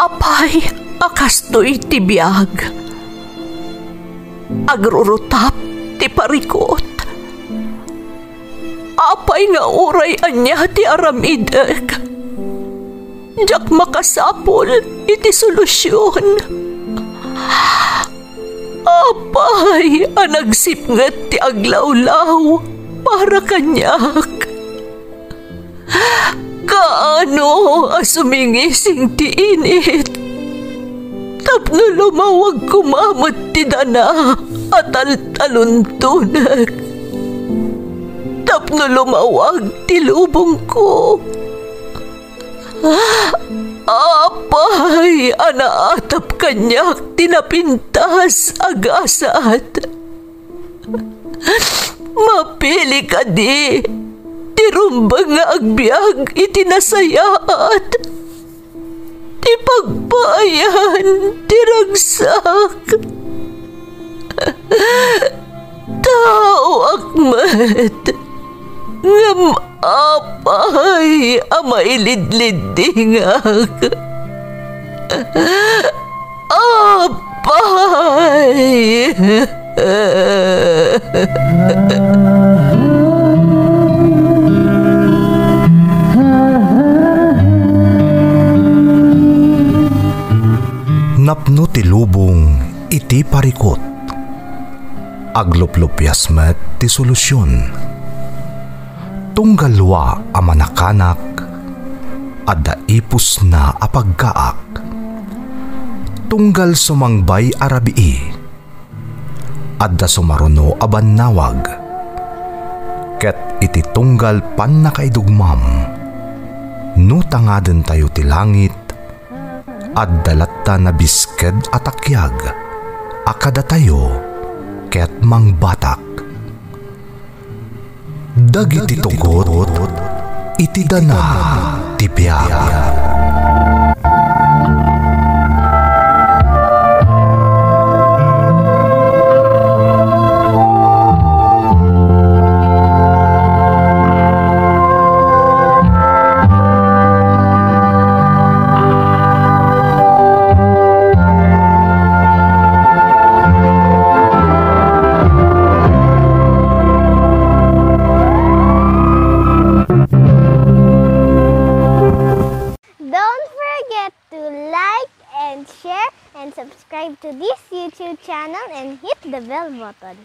Apay, akastoy ti biyag. Agrurutap ti parikot. Apay nga uray anya ti aramidek. Jak makasapol iti solusyon. Apay, anagsipnget ti aglawlaw para kanyak. Kaano asumingising ti init. Tapno lumawag kumamot ti dana at taluntunak. Tapno lumawag ti lubong ko. Apay, anaatap kanyak tinapintas agasat. Mapili ka di, tirumbang nga agbyag itinasayaat. Ti pagpayan, tiragsak. Tao akmat, ngam apay, amailidlidingak. Apay. Napno ti lubong iti parikot. Agluplupyas met ti solusyon. Tunggalwa a manakanak adda ipus na apagkaak. Tunggal sumangbay arabii adda sumaruno a bannawag. Ket iti tunggal pan nakaidugmam no tangaden tayo ti langit adda latta na bisked atakyag akada tayo ket mangbatak. Dagiti tugot iti dana ti biag. Subscribe to this YouTube channel and hit the bell button.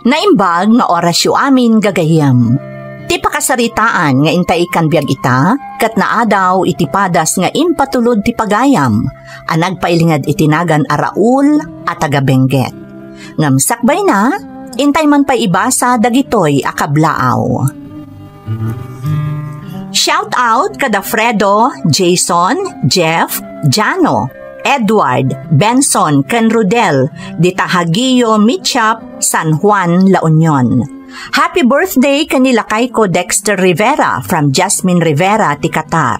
Naimbag nga orasyo amin gagayam. Ti pakasaritaan nga intay kan biag ita, kat naadaw iti padas nga impatulod ti pagayam, anag pailingad itinagan a Raul at taga-Benguet. Ngamsakbay na, intay man pa ibasa dagitoy akablaaw. Shout out kada Fredo, Jason, Jeff, Jano, Edward, Benson, ken Rodel, Ditahagiyo, Mitchap, San Juan, La Union. Happy birthday kanila kayko Dexter Rivera from Jasmine Rivera ti Qatar.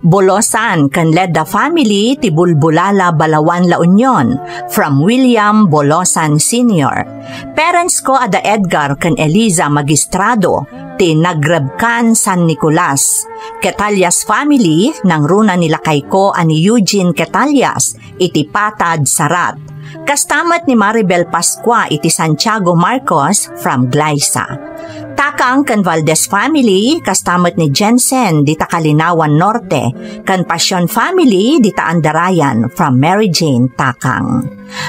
Bolosan kan Ledda family ti Bulbulala, Balawan, La Union from William Bolosan Sr. Parents ko ada Edgar kan Eliza Magistrado ti Nagrebkan, San Nicolas. Ketalias family ng runa nila kayko ani Eugene Ketalias iti Patad, Sarat. Kastamat ni Maribel Pascua iti Santiago Marcos from Glyza. Takang kan Valdez family, kastamat ni Jensen di Takalinawan Norte, kan Pasyon family di Taandarayan from Mary Jane Takang.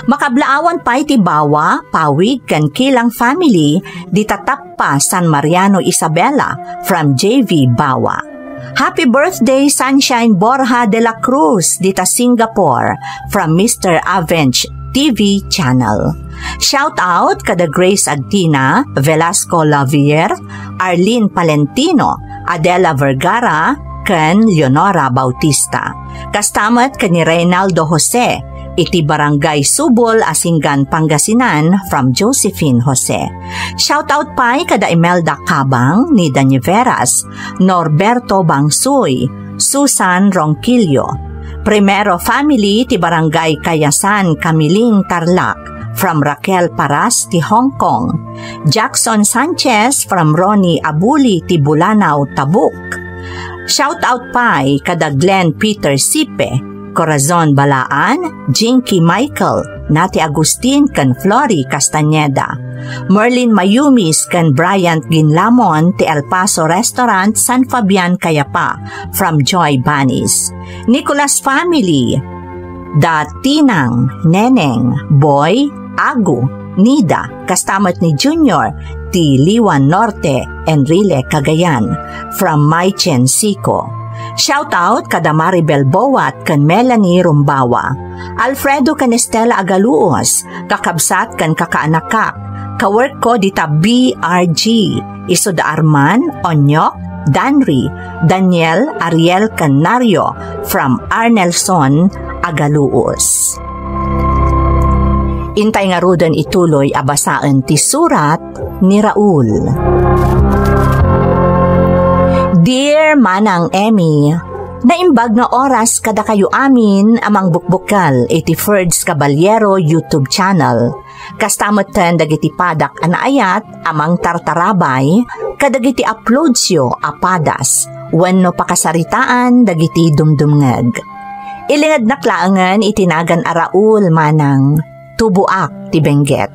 Makablaawan pa iti Bawa, Pawig, kan Kilang family di Tatappa, San Mariano Isabela from JV Bawa. Happy birthday Sunshine Borja de la Cruz di Singapore from Mr. Avenge TV channel. Shout out kada Grace Agtina, Velasco Lavier, Arlene Palentino, Adela Vergara, ken Leonora Bautista. Kastamat ken ni Reynaldo Jose, iti Barangay Subol, Asinggan, Pangasinan from Josephine Jose. Shout out pa kada Imelda Cabang, ni Daniveras, Norberto Bangsoy, Susan Ronquillo. Primero family ti Barangay Kayasan, Kamiling, Tarlac from Raquel Paras ti Hong Kong. Jackson Sanchez from Ronnie Abuli ti Bulanao, Tabuk. Shout out pay kada Glenn Peter Sipe, Corazon Balaan, Jinky Michael, Nati Agustin kan Flory Castañeda. Merlin Mayumis kan Bryant Ginlamon ti El Paso Restaurant, San Fabian, Cayapa, from Joy Banis. Nicolas family, Tinang, Neneng, Boy, Agu, Nida, kastamat ni Junior, ti Liwan Norte, Enrile Cagayan, from Maichen Sico. Shout out kada Maribel Boat kan Melanie Rumbawa, Alfredo kan Estela Agaluos, kakabsat kan kakaanakak, kawork ko dita BRG, Isoda Arman, Onyok, Danry, Daniel Ariel Canario, from Arnelson, Agaluos. Intay nga rudan ituloy abasaan ti surat ni Raul. Dear Manang Emmy, naimbag nga oras kada kayo amin amang bukbukal 81st Caballero YouTube channel. Kastamatan dagiti padak anaayat amang tartarabay kadagiti uploadsyo apadas wenno pakasaritaan dagiti dumdumngeg. Ilingad naklaangan itinagan a Raul Manang tubuak ti Benguet.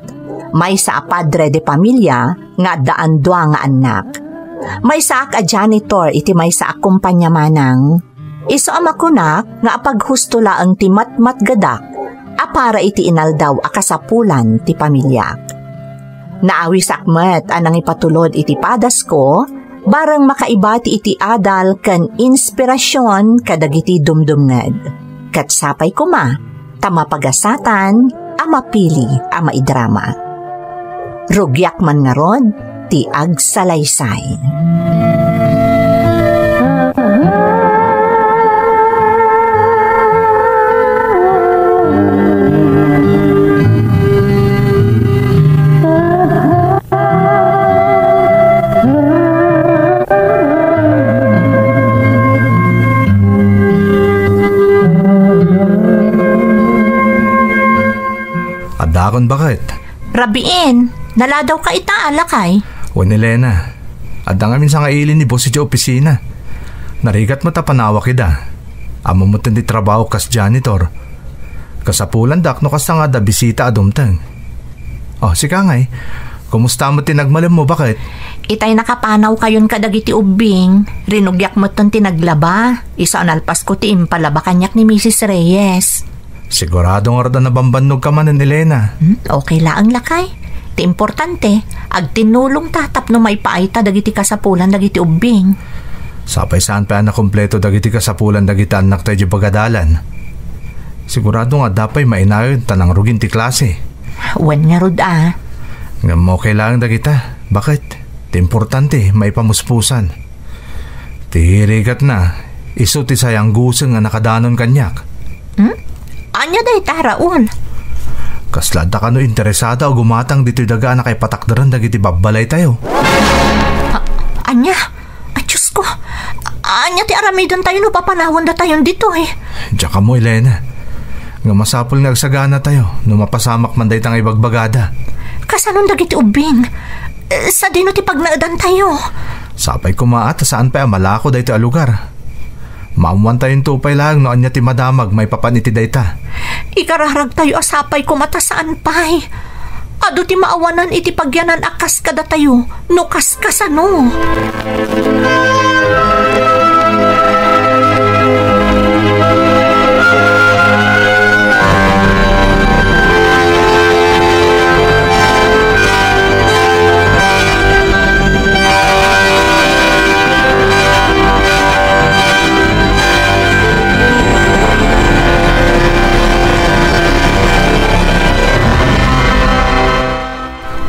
May sa apadre de pamilya nga daan dua nga anak. May saak a janitor iti may sa akumpanya manang. Iso amakunak nga apaghustula ang ti matmat gadak para iti inaldaw akasapulan ti pamilya. Naawis akmet anang ipatulod iti padas ko barang makaibati iti adal kan inspirasyon kadagiti dumdumnged. Kat sapay kuma tamapagasatan amapili amaidrama. Rugyak man nga rod ti agsalaysay. Adakon bakit? Rabiin, naladaw ka itaala kay. O ni Lena, adang amin sa ngailin ni boss iti opisina. Narigat mo tapanawa kida. Amo mo di trabaho kas janitor. Kasapulan dak no kas nga da bisita adumtang. Oh, sika ngay. Kumusta mo tinagmalam mo bakit? Itay nakapanaw kayon kadagiti ubing. Rinugyak mo ton tinaglaba. Isa analpas ko ti impalaba kanyak ni Mrs. Reyes. Sigurado nga rada na bambanog ka man ni Lena. Okay laang lakay. Ti importante, ag tinulong tatap no may paayta dagiti kasapulan dagiti ubing. Sapay saan pa na kompleto dagiti kasapulan dagiti anak tayo di bagadalan. Sigurado nga dapay mainayon tanang rugin ti klase. Wan nga rod Nga mo kailangan dagita. Bakit? Ti importante may pamuspusan. Tihirigat na, iso ti sayang guseng nga nakadanon kanyak. Anya day taraon. Kaslada ka no interesada o gumatang dito'y daga na kay patakdaran dagiti babbalay tayo. Anya? Ay, Diyos ko. Anya ti aramidon tayo no papanahon da tayo dito eh. Diyan ka mo, Elena. Nga masapol nga agsagana tayo no mapasamak man day tang ibagbagada. Kasanon dagiti ubing? Sa dino ti pagnaadan tayo. Sapay kumaat saan pa malako day ito a lugar. Maamuan tayong tupay lang no anya ti madamag may papaniti dayta. Ikararag tayo asapay kumatasaan pay. Ado ti maawanan iti pagyanan akas kada tayo no kaskasano.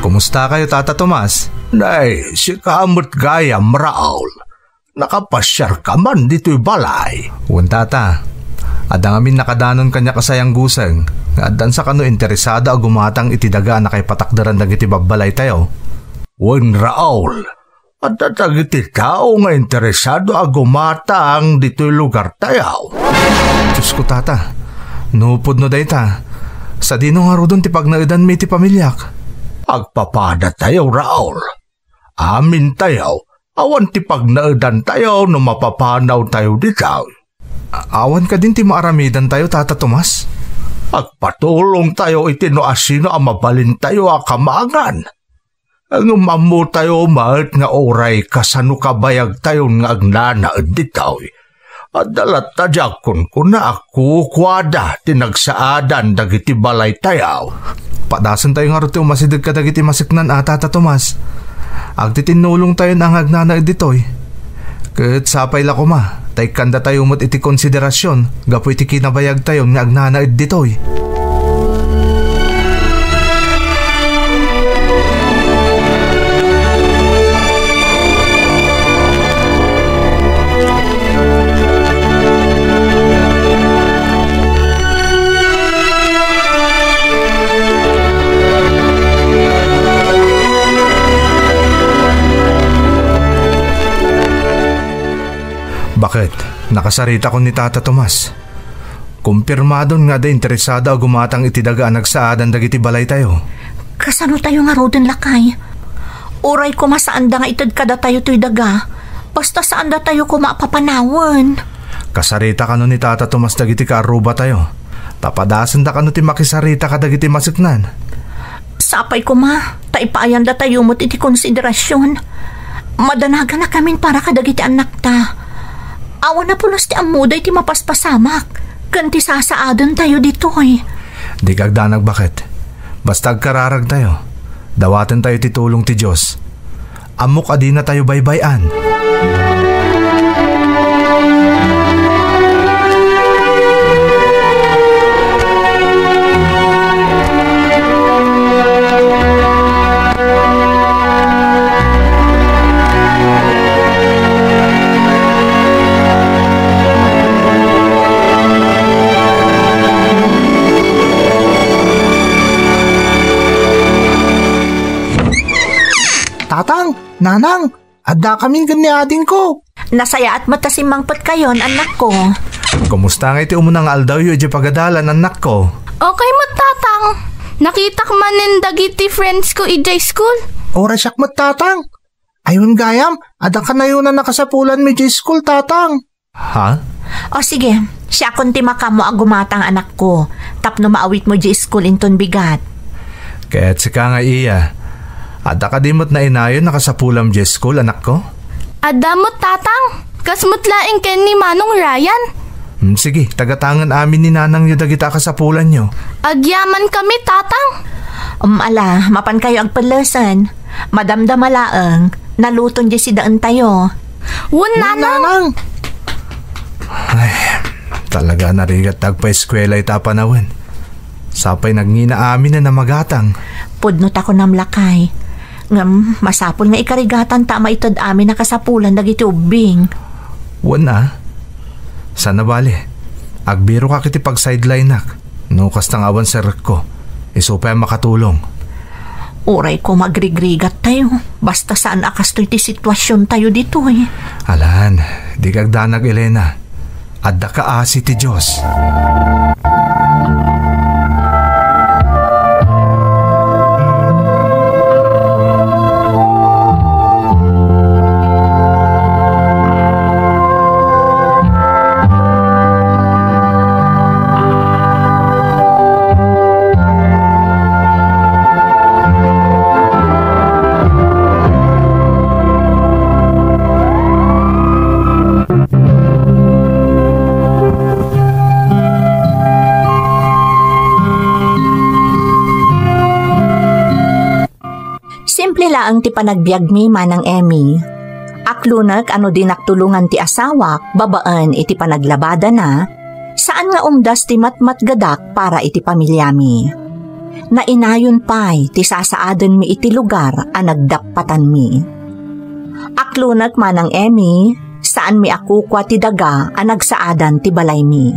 Kumusta kayo, Tata Tomas? Nay, si kamot gayam Raul. Nakapasyar ka man dito'y balay. Uwan, Tata. Adang amin nakadanon kanya kasayang guseng. Adan sa kano interesada o gumatang itidaga na kay patakdaran na iti babbalay tayo. Uwan, Raul. At tatagiti tao nga interesado a gumatang dito'y lugar tayo. Diyos ko, Tata. Nupod no day ta. Sa dino nga ro doon ti pagnaidan mi ti pamilyak. Agpapada tayo, Raul. Amin tayo, awan ti pagnaidan tayo no mapapanaw tayo ditaw. Awan ka din ti maaramidan tayo, Tata Tomas. Agpatulong tayo iti no asino ang mabalin tayo akamangan. Ang mamu tayo maat nga oray kasano kabayag tayo nga agnanaad ditaw. At dalat tadyakon ko na ako kwada tinagsaadan dagiti balay tayaw. Padasan tayo nga rin umasidag ka dagiti masiknan Tata Tomas. Agtitinulong tayo na ang agnanaad ditoy. Kat sapay la ko ma, tay kanda tayo mo't iti konsiderasyon, gapo iti kinabayag tayo nga agnanaad ditoy. Bakit? Nakasarita ko ni Tata Tomas. Kumpirmadon nga da interesado a gumatang itidaga nagsaadan dagiti balay tayo. Kasano tayo nga rodin lakay? Uray ko masaan da nga itad kada tayo to'y daga. Basta saan da tayo kumapapanawan. Kasarita ka no ni Tata Tomas dagiti kaaruba tayo. Tapadasan da ka no ti makisarita ka dagiti masiknan. Sapay ko ma, taipaayan da tayo mo't iti konsiderasyon. Madanagan na kamin para kadagiti anak ta. Awan na pulos ti amuday ti mapaspasamak. Kanti sasaadan tayo ditoy. Di kagdanag bakit? Basta agkararag tayo. Dawaten tayo ti tulong ti Diyos. Amok adi na tayo baybayan. Tatang, nanang, adda kami ganiadin ko. Nasaya at matasimangpat kayon, anak ko. Kumusta nga iti umunang aldaw yu di pagadalan, anak ko? Okay mo, tatang. Nakita ka manin dagiti friends ko ijay school. Ora siyak mat, tatang. Ayun gayam, adda ka na yun na nakasapulan mi di school, tatang. Ha? O sige, siya kunti makamo ang gumatang anak ko. Tapno maawit mo di school inton bigat. Kaya't sika nga iya. Ada ka dimot na inayon nakasapulam di school, anak ko? Adamot, tatang. Kasmut laing ken ni Manong Ryan. Sige, tagatangan amin ni nanang yu dagita kasapulan nyo. Agyaman kami, tatang. Ala, mapan kayo agpalasan. Madamdamalaang, naluton di si daan tayo. Wun, nanang. Ay, talaga narigat tagpa-eskwela itapanawin. Sapay nagngina amin na magatang. Pudnot ako namlakay. Ngam, masapol nga ikarigatan tama itod amin nakasapulan dagiti ubing. Wana? Sana bali. Agbiro ka kiti pag sideline nak. No kastang awan sa ko. Isupay makatulong. Uray ko magrigrigat tayo. Basta saan akas to'y ti sitwasyon tayo dito eh. Alan, di kagdanag Elena. Adda ka asi ti Diyos. Ang ti panagbiag mi manang Emmy. Aklunag ano din naktulungan ti asawak, babaan iti panaglabada na, saan nga umdas ti matmat gadak para iti pamilya mi. Nainayon pa'y ti sasaadan mi iti lugar a nagdakpatan mi. Aklunag manang Emmy, saan mi akukwa ti daga a nagsaadan ti balay mi.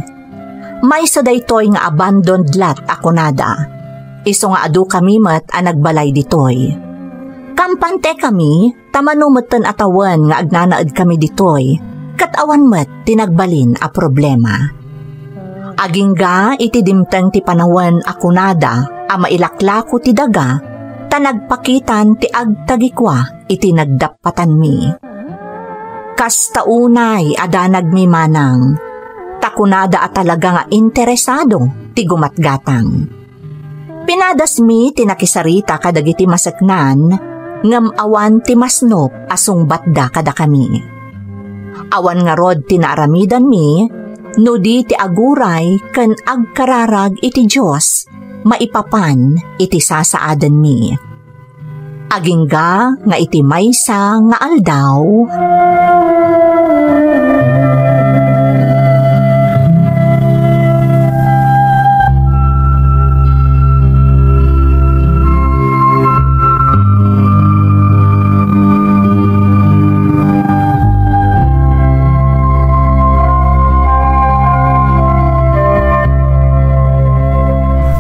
May sa daytoy nga abandoned lot ako nada. Iso nga adu kami mat a nagbalay ditoy. Kampante kami, tamanumutan atawan nga agnanaad kami ditoy, katawan met tinagbalin a problema. Agingga iti dimteng ti panawen akunada a mailaklako ti daga, tanagpakitan ti agtagikwa iti nagdappatan mi. Kas taunay adanag mi manang, takunada at talaga nga interesado ti gumatgatang. Pinadas mi tinakisarita kadagiti masaknan, ngam awan ti masnop asung batda kada kami. Awan nga rod tinaaramidan mi, no di ti aguray ken agkararag iti Diyos, maipapan iti sasaadan mi. Agingga nga iti maysa nga aldaw.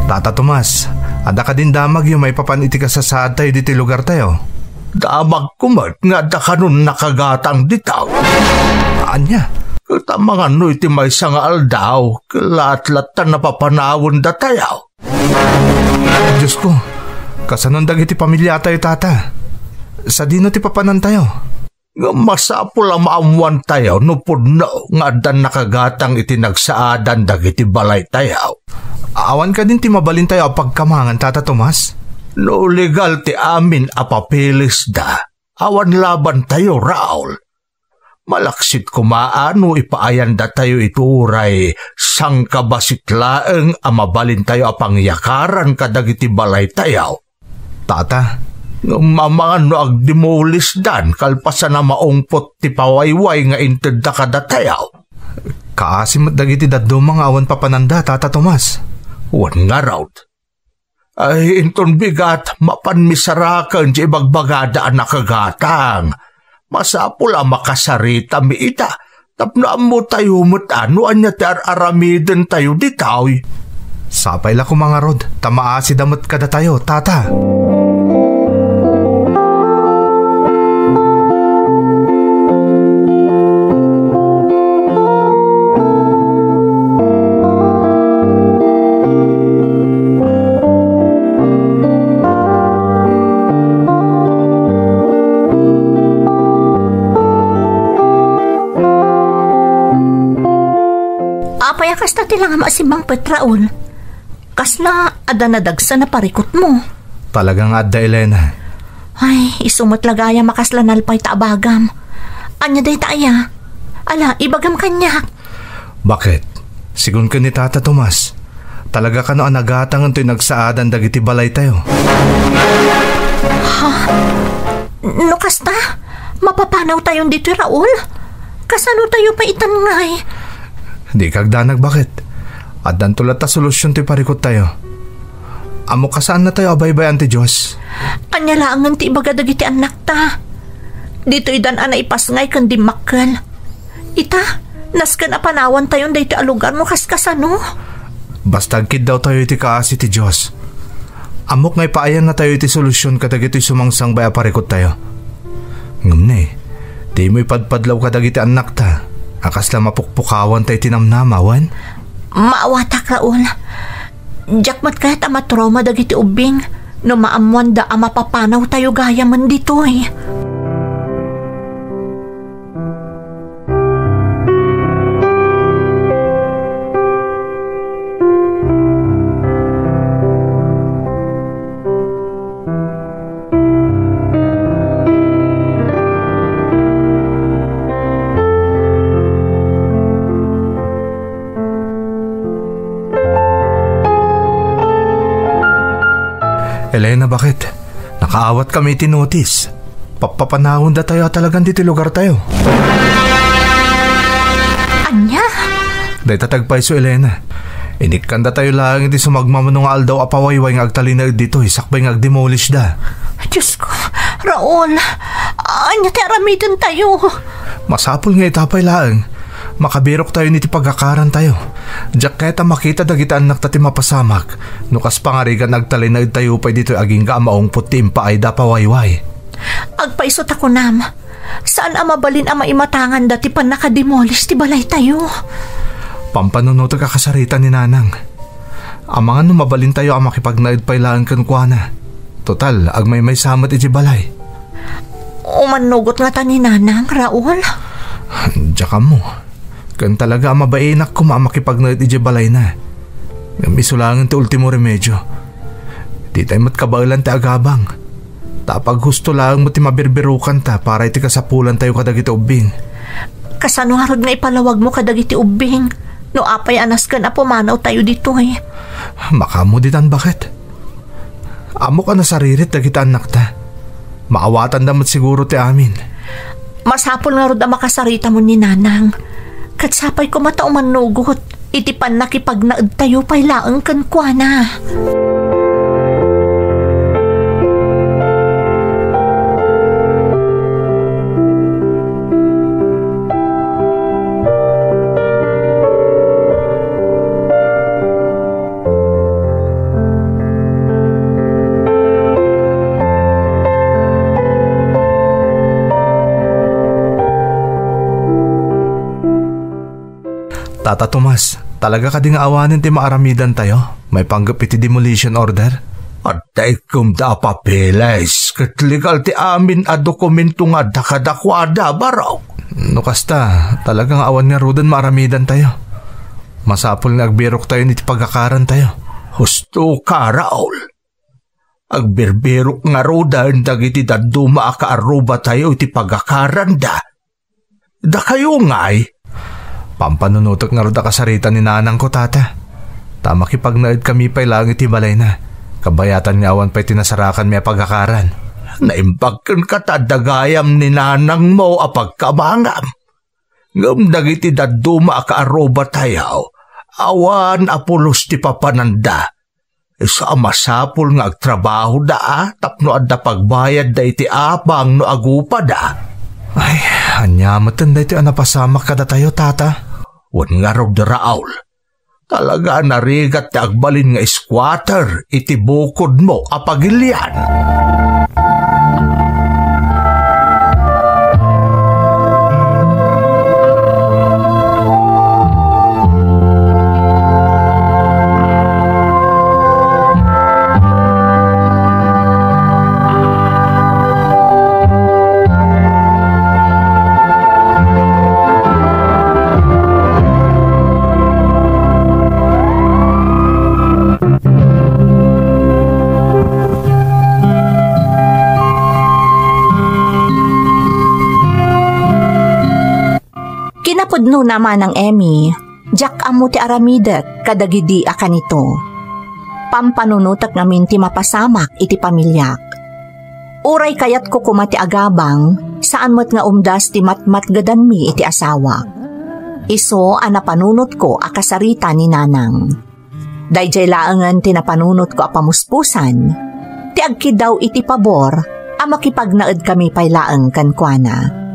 Tata Tomas, ada ka din damag yung may papaniti ka sa saad tayo dito lugar tayo. Damag kumat nga da kanon nakagatang ditaw. Anya? Katamangan no iti may nga aldaw, kalat-latan na papanawon da tayo. Diyos ko, kasanon dagiti pamilya tayo tata. Sa dino ti papanan tayo? Masapul ang maamuan tayo no puno nga dan nakagatang iti nagsaadan dagiti balay tayo. Awan ka din ti mabalin tayo pagkamangan, Tata Tomas? No legal ti amin apapilis da. Awan laban tayo, Raul. Malaksit kumaano ipaayan da tayo ituray sang kabasitlaeng amabalin tayo apangyakaran kadagiti balay tayo. Tata? Mamangan no agdimulis dan kalpasan na maungpot ti pawayway nga inted da kada tayo. Kaasim dagiti daddo mga awan papananda, Tata Tomas. Wan nga raw. Ay, inton bigat, mapanmisarakan di bagbagada ang nakagatang. Masapul ang makasarita mi ita. Tapnaan mo tayo ano anya ti aramiden tayo ditaw. Sapay la ko mga rod, tamaasi damot kada tayo, Tata. Payakas na tila nga maasimbang Petraol. Kasla, ada nadagsa na parikot mo. Talagang adda, Elena. Ay, isumot lagaya makaslanalpay taabagam. Anya day taaya. Ala, ibagam kanya. Bakit? Sigun ka ni Tata Tomas. Talaga ka no anagatang anto'y nagsaadan dagiti balay tayo. Ha? No kasta? Mapapanaw tayong dito, Raul? Kasano tayo pa itangay? Di kagdanag bakit? At dantulat ta solusyon ti parikot tayo. Amo kasaan na tayo abay-bayan ti Diyos? Anya laangan ti ibaga dagiti anak ta. Dito idan ana ipasngay kan di makkel. Ita, naskan apanawan tayon dayto a lugar no kaskasano. Basta agkid daw tayo iti kaasi ti Diyos. Amok ngay paayan na tayo iti solusyon kadagiti sumangsang baya parikot tayo. Ngam na di mo ipadpadlaw kadagiti anak ta. Akas lang mapukpukawan tayo tinamnamawan? Maawatak, Raul. Jakmat kahit amatroma dagiti ubing, no maamuan da mapapanaw tayo gaya man dito eh. Elena, bakit? Nakaawat kami tinotis. Papapanahon da tayo talagang dito lugar tayo. Anya? Day tatagpay so, Elena. Inikan da tayo lang hindi sumagmamanong aldaw apawayway ng agtalinag dito. Isakbay ng agdemolish da. Diyos ko, Raul. Anya ti aramidan tayo. Masapol nga itapay lang. Makabirok tayo niti pagkakaran tayo. Jaketa makita dagitaan naktati mapasamak. Nukas pangarigan agtalay na tayo pa dito aging ka maong putim pa ay dapawayway. Agpaisot ako nam. Saan ang mabalin ang maimatangan dati pa nakademolish ti balay tayo? Pampanunotag ka kasarita ni nanang. Amangan no mabalin tayo ang makipagnaid pailaan kan kuana. Total, agmay samat iti balay. Umanugot nga ta ni nanang, Raul. Diyan mo. Kan talaga mabainak ko makipagnaid iti balay na. Misulangan ti ultimo remedyo. Di tayo matkabalan ti agabang. Tapag gusto lang mo ti mabirbirukan ta para iti kasapulan tayo kadagiti ubing. Kasano harod nga ipalawag mo kadagiti ubing? No apay anas ka na pumanaw tayo dito eh. Makamuditan bakit? Amo ka na saririt dagiti anak ta. Maawatan damat siguro ti amin. Masapol nga rod ang makasarita mo ni nanang. Katsapay ko mata umanugot. Itipan nakipagnaad tayo pailaang kan kuana. Tata Tomas, talaga ka ding awanin ti maaramidan tayo? May panggap iti demolition order? At tayo kum da papeles, kat legal ti amin a dokumento nga dakadakwada baraw. No kasta, talagang awan nga rudan maaramidan tayo. Masapol nga agbirok tayo niti pagkakaran tayo. Husto ka, Raul. Agbirbirok nga rudan dagiti daduma akaaruba tayo iti pagkakaran da. Da kayo nga'y. Pampanunutok nga roda kasarita ni nanang ko, tata. Tama kipagnaid kami pa'y lang iti balay na. Kabayatan nga awan pa'y tinasarakan may pagkakaran. Naimbagkan ka tadagayam ni nanang mo apagkamangam. Ngam dagiti daduma akaaroba tayo. Awan apulos ti papananda. Isa masapul nga agtrabaho da tapno adda pagbayad da iti apang no agupa da. Ay, anyamatan da iti anapasamak kada tayo, tata. Wan nga raw da Raul. Talaga narigat ti agbalin nga squatter iti bukod mo apagilian. Kinapudno naman ng Emmy, jak amo ti aramidet kadagidi akan ito. Pampanunutak namin ti mapasamak iti pamilyak. Uray kayat ko kumati agabang, saan mo't nga umdas ti matmat gadanmi iti asawa. Iso anapanunot ko akasarita ni nanang. Dayjay laangan ti napanunot ko apamuspusan, ti agkidaw iti pabor, makipagnaed kami paylaang kankwana.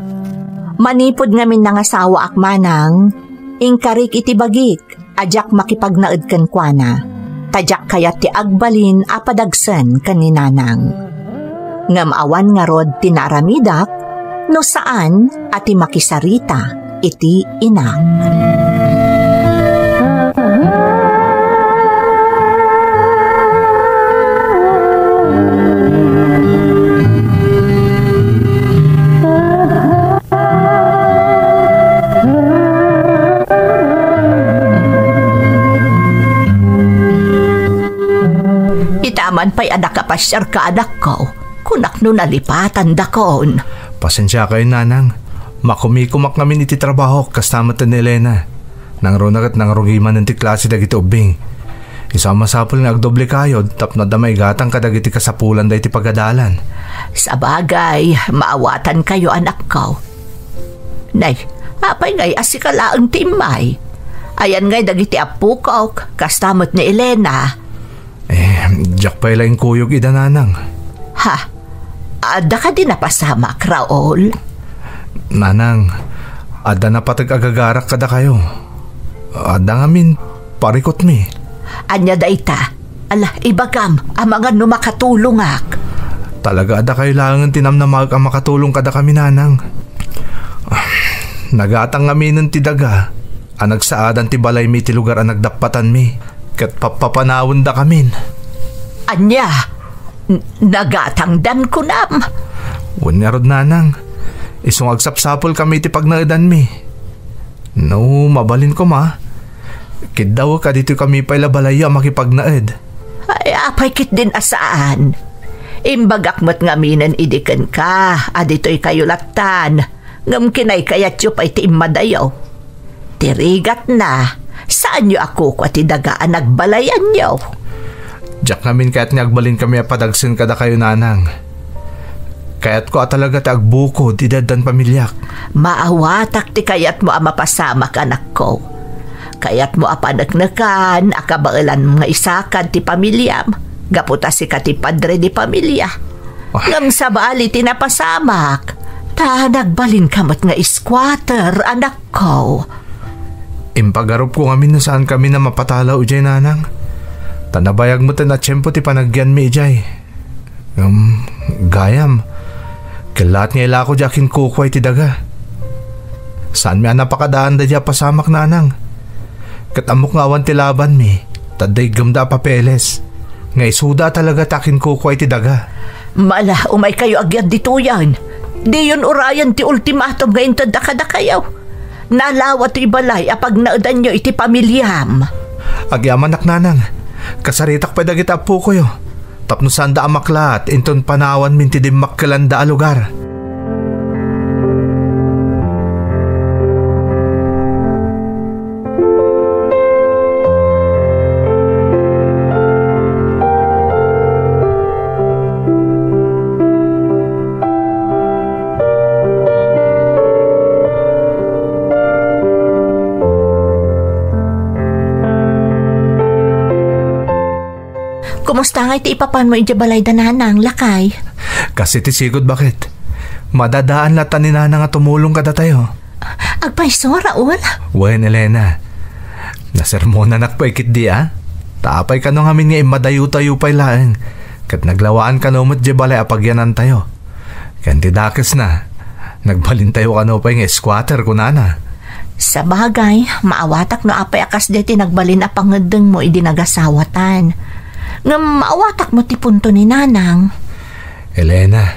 Manipod ngamin nangasawa akmanang, ingkarik iti bagik, ajak makipagnaed kankwana, tajak kayat ti agbalin apadagsen kaninanang. Ngamawan nga rod tinaramidak, no saan ati makisarita iti inak. Itaman pa'y anak kapasyar ka anak ko, kunak no nalipatan dakon. Pasensya kayo, nanang. Makumikumak namin iti trabaho kastamat ni Elena. Nang runagat nang rugiman ng ti klase dagiti ubing. Isama sapol nga agdoble kayod tapno damay gatang kadagiti kasapulan da iti pagadalan. Sa bagay, maawatan kayo anak ko. Nay, apay ngay asikalaang timay. Ayan ngay dagiti apu ko, kastamat ni Elena. Diyak pa'y laing kuyog ida, nanang. Ha? Ada ka din napasamak, Raul? Nanang, ada na patag-agagarak kada kayo. Ada ngamin, parikot mi. Anya da ita, ala ibagam, ang mga numakatulungak. Talaga ada kayo langan tinamnamag ang makatulong kada kami, nanang. Nagatang kami ng tidaga, Ang nagsaadan ti balay mi ti lugar ang nagdapatan mi. Kat papapanawon da kamin. Anya, nagatangdan ko nam. Unyarod nanang. Isong agsapsapol kami ti pagnaadan mi. No, mabalin ko ma. Kidaw ka dito kami pa'y labalaya makipagnaed. Ay, apay kit din asaan. Imbagak mo't ngaminan idikan ka, adito'y kayo latan. Ngam kinay kayat yu pa'y ti imadayaw. Tirigat na, saan yu ako kwa ti dagaan nagbalayan yaw? Diyak namin kaya't nagbalin kami apadagsin kada kayo nanang. Kaya't ko talaga ti agbuko di dadan pamilyak. Maawatak ti kayat mo mapasamak anak ko. Kayat mo apanagnakan, akabailan mga isakan ti pamilyam. Gaputa si ka ti padre di pamilya. Ngam sa bali ti napasamak. Ta nagbalin kamot nga squatter, anak ko. Impagarup ko ngamin na saan kami na mapatalaw ujay nanang. Tanabayag mo ta na tiyempo ti panagyan mi ujay. Gayam. Kalat nga ila ko jakin kukway ti daga. Saan mi napakadaan da dya pasamak nanang. Katamok nga awan ti laban mi. Taday gamda papeles. Nga isuda talaga takin kukway ti daga. Mala, umay kayo agyad dito yan. Di yun urayan ti ultimatum ngayon tada kada kayo. Nalawat ti balay apag naudan nyo iti pamilyam. Agyaman nanang. Kasaritak pa dagit apo ko yo. Tapno sanda amaklat inton panawan min ti dimmak kalanda a lugar. Kumusta nga iti ipapan mo iti balay da nanang, lakay? Kasi ti sigod bakit? Madadaan latan ni nanang nga tumulong kada tayo. Agpaiso, Raul? Wen, Elena. Nasermona nakpaikit di Tapay ka nung amin nga imadayo-tayo pa'y laeng. Kat naglawaan ka numot di balay apagyanan tayo. Kanti dakes na. Nagbalin tayo ka no pa'y nga squatter ko nana. Sa bagay, maawatak no apay akas deti nagbalin apangedeng mo idi nagasawatan. Nga maawatak mo ti punto ni nanang. Elena.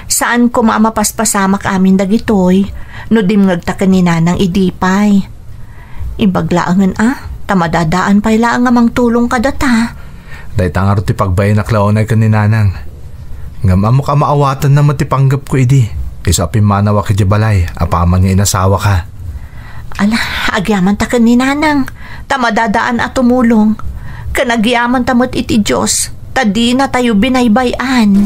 Saan ko mamapaspasamak amin dagitoy, no dim ngagtakan ni nanang idipay. Ibaglaangan tamadadaan pa'y laang amang tulong ka data. Dahil tangar ti pagbayin na klaonay ka ni nanang. Nga mo ka maawatan na matipanggap ko idi. Isa pimanawa ki di balay, apaman nga inasawa ka. Ala, agyaman takan ni nanang. Tamadadaan at tumulong. Kanagyaman tamot iti Diyos, tadi na tayo binaybayan.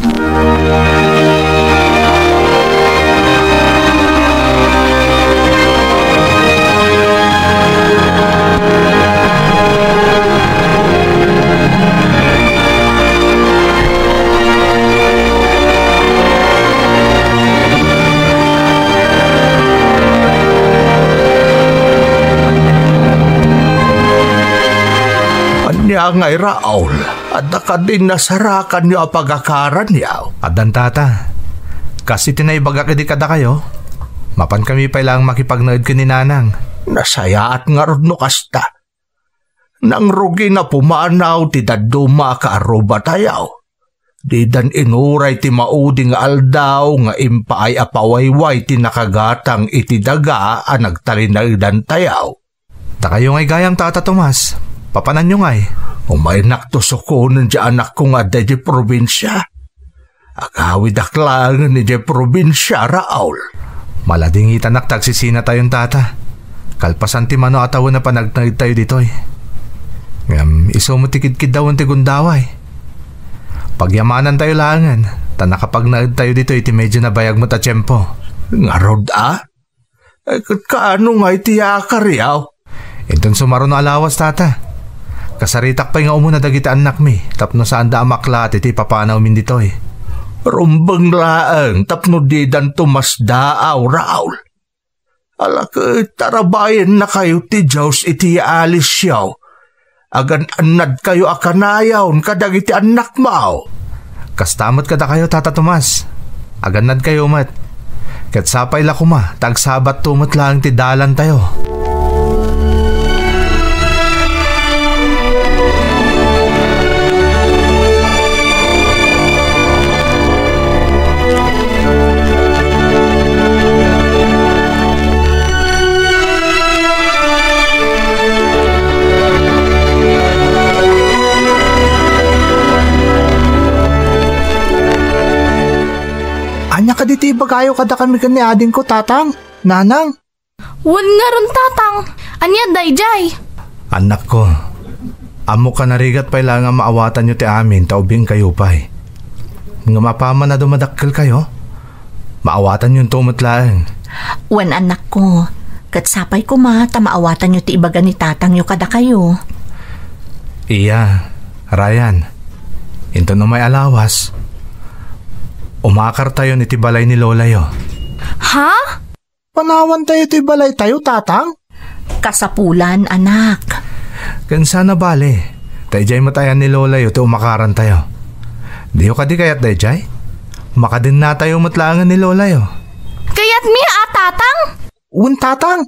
Niya ngay Raul, at nakadin nasarakan niya apagakaran niya. Adan tata, kasi tinaybaga kadi kada kayo. Mapan kami pa lang makipagnaid ka ni nanang. Nasayaat nga ron no kasta. Nang rugi na pumanaw ti daduma ka aruba tayaw. Di dan inuray ti mauding aldaw nga impaay apawayway ti nakagatang iti daga ang nagtalinaidan tayaw. Takayo ngay gayam tata Tomas. Papanan nyo ngay. Umaynak to sukunan di anak ko nga di probinsya. Agawid aklangan ni di probinsya, Raul. Malading itanak tagsisina tayong tata. Kalpasan ti mano atawa na panagnaid tayo ditoy. Iso mo tikid-kid daw ang tigundaway. Pagyamanan tayo langan. Tanakapagnaid tayo dito iti medyo nabayag mo ta tiyempo. Nga rod kaano nga iti akaryaw? Itong sumaro na alawas tata. Kasaritak pa nga umuna dagiti anak mi. Tapno saan da amaklat iti papanaw min ditoy. Rumbang laang tapno di dan tumasdaaw, Raul. Alak tarabayan na kayo ti Diyos iti alis siyaw. Agan anad kayo akanayaw kadag iti anak mao. Kastamot kada kayo tata Tomas. Agan nad kayo mat. Kat sapay la kuma tagsabat tumot lang ti dalan tayo. Anya ka diti bagayo kada kami ni ading ko, tatang, nanang. Wan nga ron tatang. Anya dayjay. Anak ko, amo ka narigat pa ilang maawatan nyo ti amin taubing kayo pa'y. Nga mapaman na dumadakkel kayo, maawatan yung tumutlaang. Wan anak ko, katsapay ko maawatan nyo ti ibaga ni tatang nyo kada kayo. Iya, Ryan, into no may alawas. Umakar tayo ni tibalay ni Lola yo. Ha? Panawan tayo ti balay tayo, tatang? Kasapulan, anak. Kansa na bale, tayjay matayan ni Lola yo ti umakaran tayo. Diyo ka di kayat dayjay? Makadin na tayo matlaangan ni Lola yo. Kayat mi tatang? Un, tatang.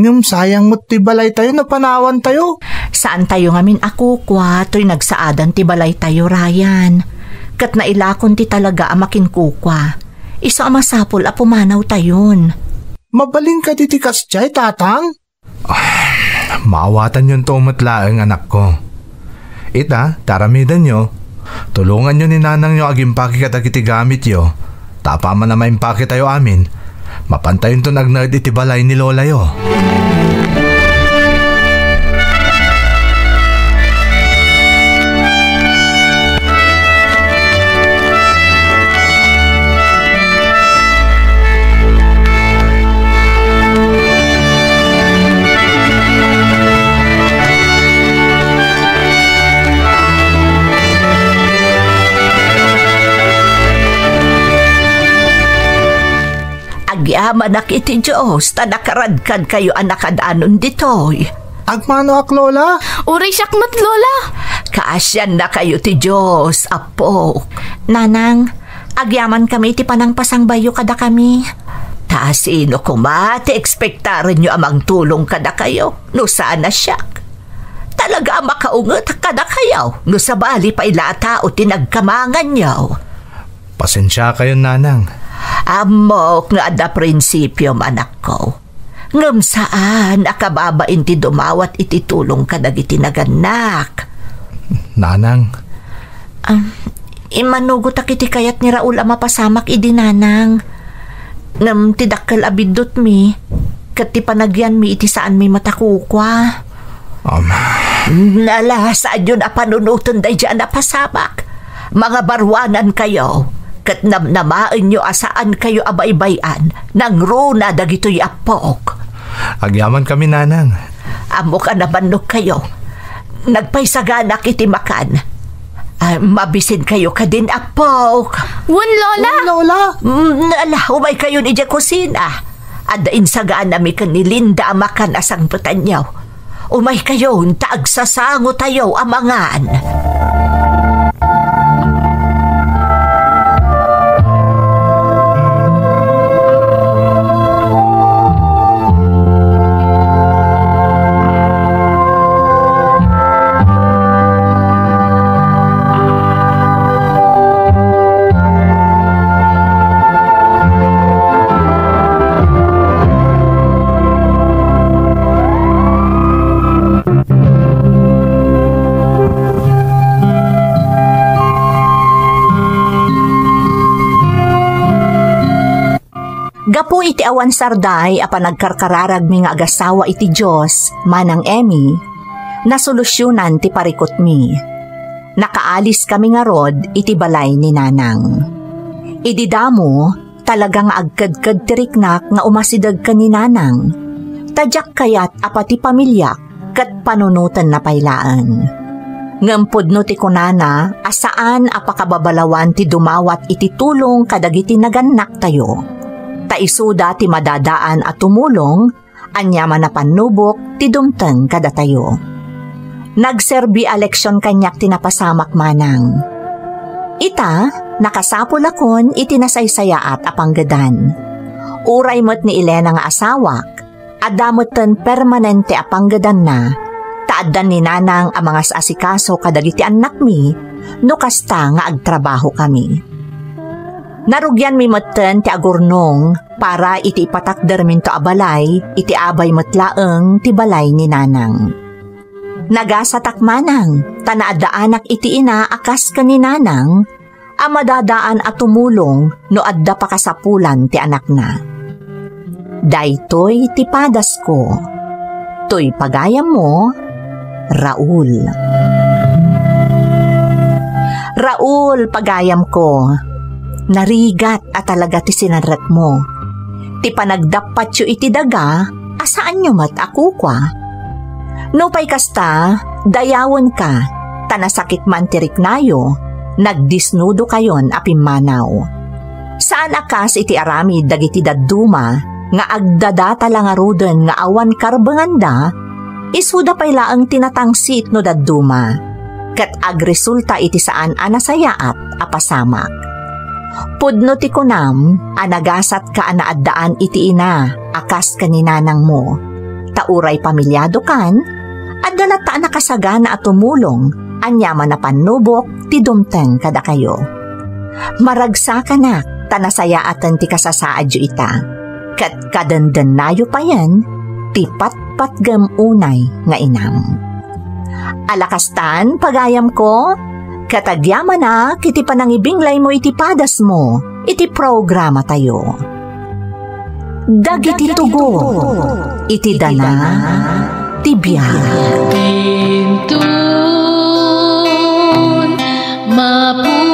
Ngam sayang mo ti balay tayo na panawan tayo. Saan tayo ngamin ako kwa, to'y nagsaadan ti balay tayo, Ryan. Kat nailakon ti talaga amakin kukwa. Isa amasapol a pumanaw tayon. Mabaling ka titikas jay, tatang? Maawatan yung tumatlaang anak ko. Ita, taramidan nyo. Tulungan nyo ni nanang nyo agimpaki katagiti gamit yo. Tapa man na maimpaki tayo amin. Mapantayon to nagnerd itibalay ni Lola yo. Agyaman ak iti Diyos, tanakaradkan kayo anakadanon ditoy. Agmano ak, Lola? Uray syakmat, Lola. Kaasyan na kayo ti Diyos, apo. Nanang, agyaman kami ti panangpasang bayo kada kami. Taasino kumati, ekspektaran nyo amang tulong kada kayo, no sana siyak. Talaga makaungot kada kayo, no sa bali pa ilata o tinagkamangan nyo. Pasensya kayo, nanang. Amok nga da prinsipyo manak ko. Ngam saan akababain ti dumawat iti tulong kadagiti naganak. Nanang. Imanugot akiti kayat ni Raul ama pasamak idi nanang. Ngam ti dakkel abidot mi. Kat ti panagyan mi iti saan mi matakukwa. Nala saan yun apanunutan day dyan na pasamak. Mga barwanan kayo. Kat namnamaan nyo asaan kayo abaybayan nang runa dagito'y apok. Agyaman kami, nanang. Amo ka nabanok kayo. Nagpaisaganak iti makan. Mabisin kayo ka din apok. Wan, Lola. Lola? Nala, umay kayo ni dya kusina. Adain sagaan nami ka ni Linda amakan asang putanyaw. Umay kayo, taagsasango tayo amangan. Gapo iti awan sarday apan nagkarkararag mi nga agasawa iti Diyos, manang Emmy, na solusyonan ti parikot mi. Nakaalis kami nga rod iti balay ni nanang. Ididamo, talagang agkadkad tiriknak nga umasidag ka ni nanang. Tadyak kayat apati pamilyak kat panunutan na pailaan. Ngampod no ti kunana, asaan apakababalawan ti dumawat iti tulong kadagiti naganak tayo. Taisuda ti madadaan at tumulong, anyaman na panubok ti dumteng kada tayo. Nagserbi eleksyon kanyak tinapasamak manang. Ita, nakasapol akon itinasaysayaat apanggadan. Uray mo't ni Elena nga asawak, adamoten permanente apanggadan na, taadan ni nanang ang mga asikaso kadagiti anak mi, no kasta nga agtrabaho kami. Narugyan mi maten ti agurnong para iti ipatakder minto abalay, iti abay matlaeng ti balay ni nanang. Nagasatak manang, tanaadaanak iti ina akas ka ni nanang, Amadadaan at tumulong no adda pa kasapulan ti anak na. Daytoy ti padas ko. Toy pagayam mo, Raul. Raul, pagayam ko. Narigat at talaga ti sinadrat mo. Ti panagdapat yu iti daga, asaan nyo mat ako kwa? No pay kasta, dayawon ka, tanasakit man tirik nayo, nagdisnudo kayon apimanaw. Saan akas iti aramid dagiti dadduma, nga agdadata lang aruden nga awan karbenganda, isuda pay laang tinatangsit no dadduma, ket agresulta iti saan anasayaat apasamak. Pudno ti kunam, anagasat ka anaaddaan iti ina, akas kaninanang mo. Tauray pamilyado kan, at dalata nakasagana at tumulong, anyaman na panubok, ti dumteng kada kayo. Maragsa ka na, tanasayaatan ti kasasaadyo ita. Kat kadandan nayo pa yan, ti patpatgam unay nga inam. Alakastan, pagayam ko, katagyaman na, kiti panangibinglay mo iti padas mo, iti programa tayo. Dagiti tugo, iti dana, tibiyag. Pintun, mapu